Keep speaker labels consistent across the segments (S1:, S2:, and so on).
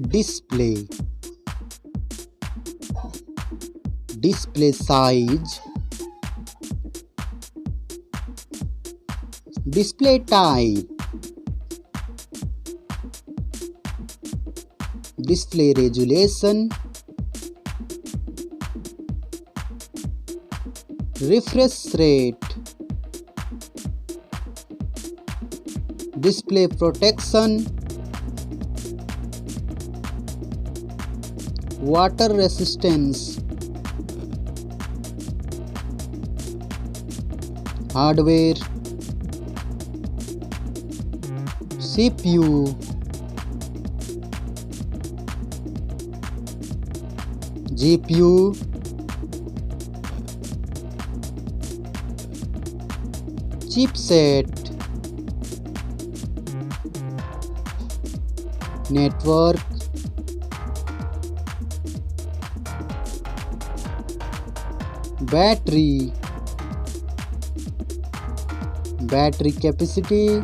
S1: display, display size, display type, display resolution, refresh rate, display protection, water resistance, hardware, CPU, GPU, chipset, network, battery, battery capacity,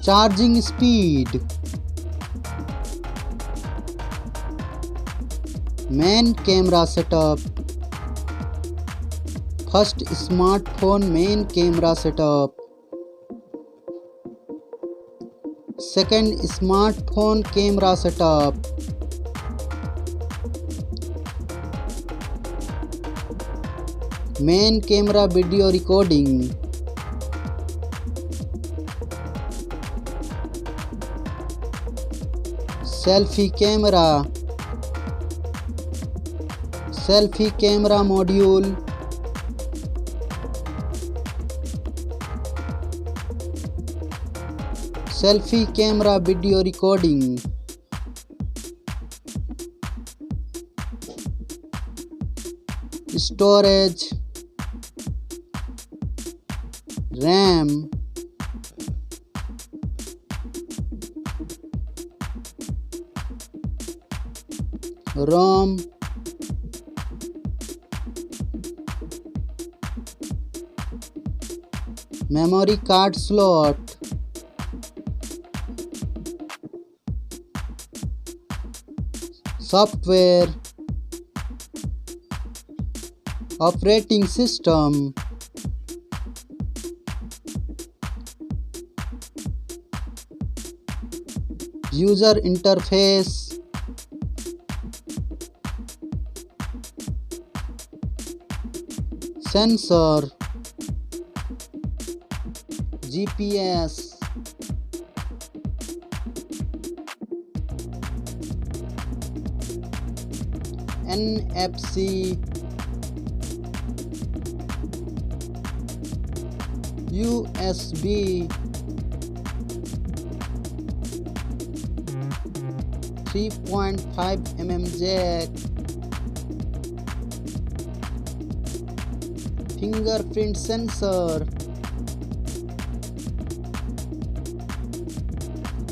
S1: charging speed, main camera setup. First smartphone main camera setup. Second smartphone camera setup. Main camera video recording. Selfie camera. Selfie camera module. Selfie camera video recording. Storage, RAM, ROM, memory card slot, software, operating system, user interface, sensor, GPS, NFC, USB, 3.5mm jack, fingerprint sensor,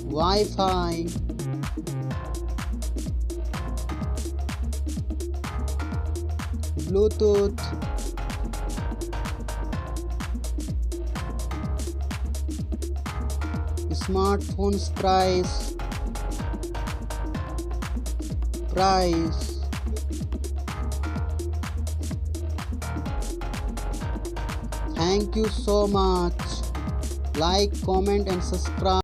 S1: Wi-Fi, Bluetooth, smartphone's price. Thank you so much. Like, comment and subscribe.